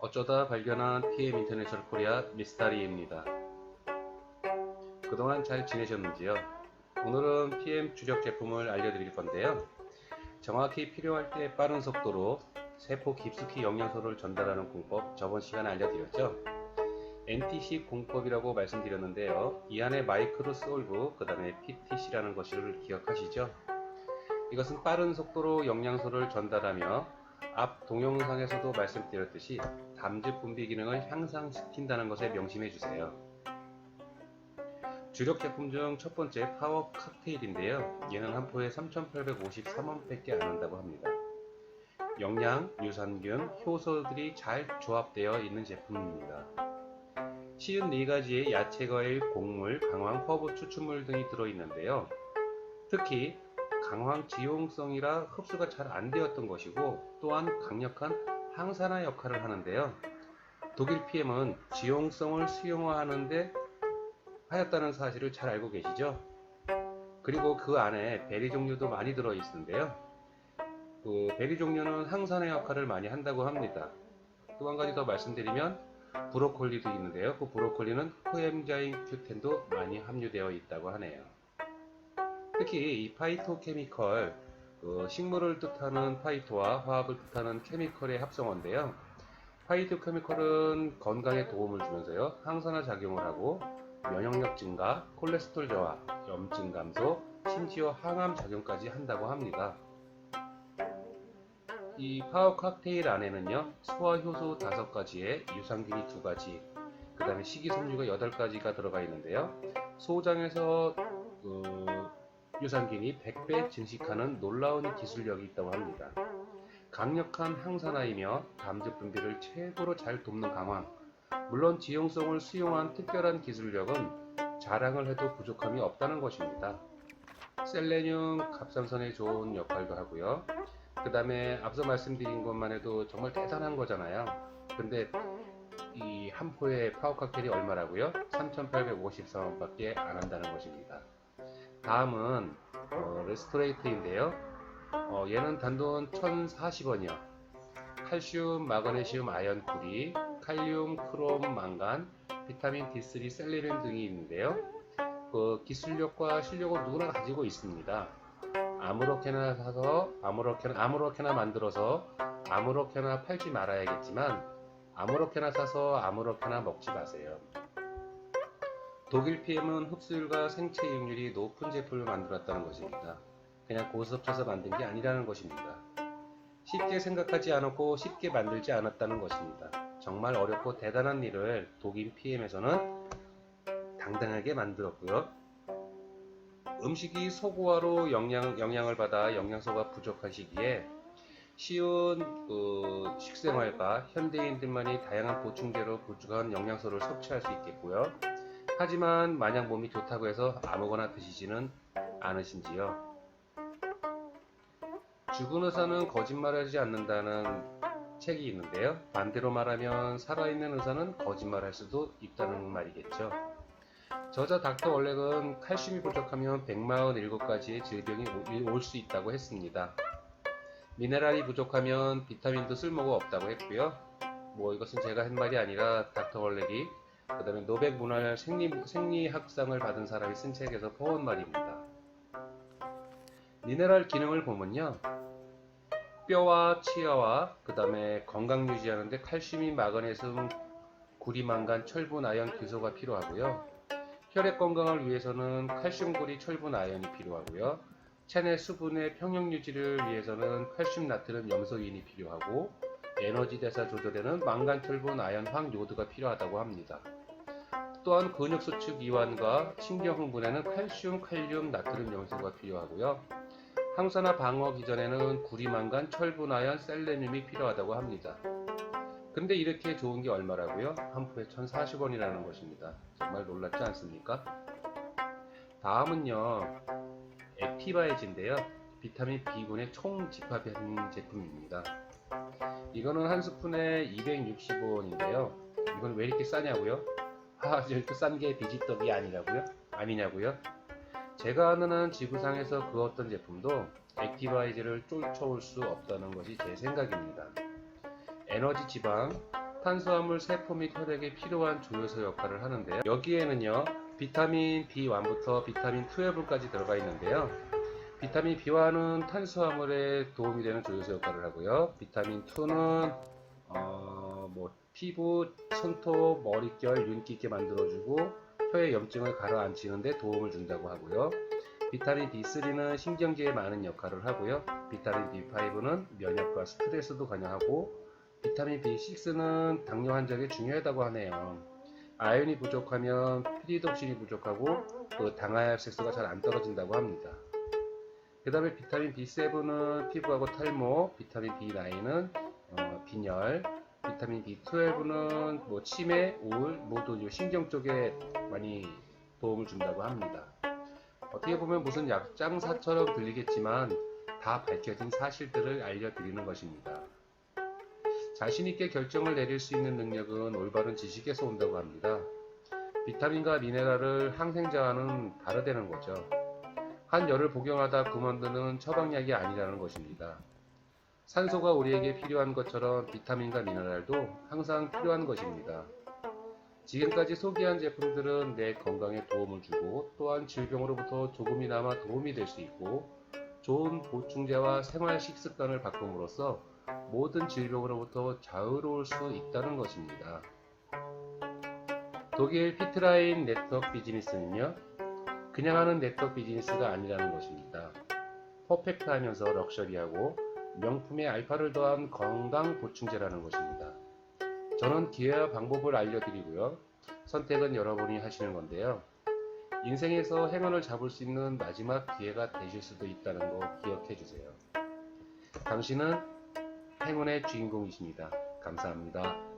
어쩌다 발견한 PM 인터내셔널 코리아 미스터리입니다. 그동안 잘 지내셨는지요? 오늘은 PM 주력 제품을 알려드릴 건데요. 정확히 필요할 때 빠른 속도로 세포 깊숙이 영양소를 전달하는 공법, 저번 시간에 알려드렸죠. NTC 공법이라고 말씀드렸는데요. 이 안에 마이크로 솔브, 그 다음에 PTC라는 것을 기억하시죠? 이것은 빠른 속도로 영양소를 전달하며 앞 동영상에서도 말씀드렸듯이 담즙 분비 기능을 향상시킨다는 것에 명심해 주세요. 주력 제품 중 첫 번째 파워 칵테일인데요. 얘는 한 포에 3,853원 밖에 안 한다고 합니다. 영양, 유산균, 효소들이 잘 조합되어 있는 제품입니다. 54가지의 야채, 과일, 곡물, 강황, 허브, 추출물 등이 들어있는데요. 특히 강황 지용성이라 흡수가 잘 안 되었던 것이고, 또한 강력한 항산화 역할을 하는데요. 독일 PM은 지용성을 수용화하는데 하였다는 사실을 잘 알고 계시죠? 그리고 그 안에 베리 종류도 많이 들어있는데요. 그 베리 종류는 항산화 역할을 많이 한다고 합니다. 또 한 가지 더 말씀드리면 브로콜리도 있는데요. 그 브로콜리는 코엔자임 Q10도 많이 함유되어 있다고 하네요. 특히 이 파이토케미컬, 식물을 뜻하는 파이토와 화학을 뜻하는 케미컬의 합성어인데요. 파이토케미컬은 건강에 도움을 주면서요, 항산화 작용을 하고 면역력 증가, 콜레스테롤 저하, 염증 감소, 심지어 항암 작용까지 한다고 합니다. 이 파워 칵테일 안에는요, 소화 효소 5가지에 유산균이 2가지, 그 다음에 식이섬유가 8가지가 들어가 있는데요. 소장에서 유산균이 100배 증식하는 놀라운 기술력이 있다고 합니다. 강력한 항산화이며 담즙 분비를 최고로 잘 돕는 강황, 물론 지용성을 수용한 특별한 기술력은 자랑을 해도 부족함이 없다는 것입니다. 셀레늄 갑상선에 좋은 역할도 하고요. 그 다음에 앞서 말씀드린 것만 해도 정말 대단한 거잖아요. 근데 이 한 포의 파워 칵테일이 얼마라고요? 3,853원 밖에 안 한다는 것입니다. 다음은 레스토레이트인데요. 얘는 단돈 1,040원이요. 칼슘, 마그네슘, 아연, 구리, 칼륨, 크롬, 망간, 비타민 D3, 셀레늄 등이 있는데요. 그 기술력과 실력은 누구나 가지고 있습니다. 아무렇게나 사서 아무렇게나 만들어서 아무렇게나 팔지 말아야겠지만, 아무렇게나 사서 아무렇게나 먹지 마세요. 독일 PM은 흡수율과 생체 이용률이 높은 제품을 만들었다는 것입니다. 그냥 고스톱쳐서 만든 게 아니라는 것입니다. 쉽게 생각하지 않았고 쉽게 만들지 않았다는 것입니다. 정말 어렵고 대단한 일을 독일 PM에서는 당당하게 만들었고요. 음식이 소고화로 영양을 받아 영양소가 부족한 시기에 쉬운 식생활과 현대인들만이 다양한 보충제로 부족한 영양소를 섭취할 수 있겠고요. 하지만 마냥 몸이 좋다고 해서 아무거나 드시지는 않으신지요? 죽은 의사는 거짓말하지 않는다는 책이 있는데요. 반대로 말하면 살아있는 의사는 거짓말할 수도 있다는 말이겠죠. 저자 닥터 월렉은 칼슘이 부족하면 147가지의 질병이 올 수 있다고 했습니다. 미네랄이 부족하면 비타민도 쓸모가 없다고 했고요. 이것은 제가 한 말이 아니라 닥터 월렉이 그 다음에 노벨 문화 생리학상을 받은 사람이 쓴 책에서 퍼온 말입니다. 미네랄 기능을 보면요, 뼈와 치아와 그 다음에 건강 유지하는데 칼슘이 마그네슘, 구리, 망간, 철분, 아연, 규소가 필요하고요. 혈액 건강을 위해서는 칼슘, 구리, 철분, 아연이 필요하고요. 체내 수분의 평형 유지를 위해서는 칼슘, 나트륨, 염소인이 필요하고, 에너지 대사 조절에는 망간, 철분, 아연, 황, 요드가 필요하다고 합니다. 또한 근육 수축 이완과 신경 흥분에는 칼슘, 칼륨, 나트륨, 염소가 필요하고요. 항산화 방어 기전에는 구리, 망간, 철분, 아연, 셀레늄이 필요하다고 합니다. 근데 이렇게 좋은 게 얼마라고요? 한 포에 1,040원이라는 것입니다. 정말 놀랍지 않습니까? 다음은요, 액티바이즈인데요. 비타민 B군의 총 집합한 제품입니다. 이거는 한 스푼에 260원인데요. 이건 왜 이렇게 싸냐고요? 이렇게 싼 게 비지떡이 아니냐고요? 제가 아는 한 지구상에서 그 어떤 제품도 액티바이즈를 쫓아올 수 없다는 것이 제 생각입니다. 에너지 지방, 탄수화물, 세포 및 혈액에 필요한 조효소 역할을 하는데요. 여기에는요, 비타민 B1부터 비타민 12까지 들어가 있는데요. 비타민 B1은 탄수화물에 도움이 되는 조효소 역할을 하고요. 비타민 2는 피부, 손톱, 머릿결, 윤기 있게 만들어주고 혀의 염증을 가라앉히는 데 도움을 준다고 하고요. 비타민 B3는 신경계에 많은 역할을 하고요. 비타민 B5는 면역과 스트레스도 관여하고 비타민 B6는 당뇨 환자에게 중요하다고 하네요. 아연이 부족하면 피리독신이 부족하고 당화혈색소가 잘 안 떨어진다고 합니다. 그 다음에 비타민 B7은 피부하고 탈모, 비타민 B9은 빈혈, 비타민 B12는 치매, 우울, 모두 신경 쪽에 많이 도움을 준다고 합니다. 어떻게 보면 무슨 약장사처럼 들리겠지만 다 밝혀진 사실들을 알려드리는 것입니다. 자신있게 결정을 내릴 수 있는 능력은 올바른 지식에서 온다고 합니다. 비타민과 미네랄을 항생제와는 다르다는 거죠. 한열을 복용하다 그만두는 처방약이 아니라는 것입니다. 산소가 우리에게 필요한 것처럼 비타민과 미네랄도 항상 필요한 것입니다. 지금까지 소개한 제품들은 내 건강에 도움을 주고 또한 질병으로부터 조금이나마 도움이 될 수 있고 좋은 보충제와 생활 식습관을 바꿈으로써 모든 질병으로부터 자유로울 수 있다는 것입니다. 독일 피트라인 네트워크 비즈니스는요, 그냥 하는 네트워크 비즈니스가 아니라는 것입니다. 퍼펙트하면서 럭셔리하고 명품의 알파를 더한 건강 보충제라는 것입니다. 저는 기회와 방법을 알려드리고요. 선택은 여러분이 하시는 건데요. 인생에서 행운을 잡을 수 있는 마지막 기회가 되실 수도 있다는 거 기억해 주세요. 당신은 행운의 주인공이십니다. 감사합니다.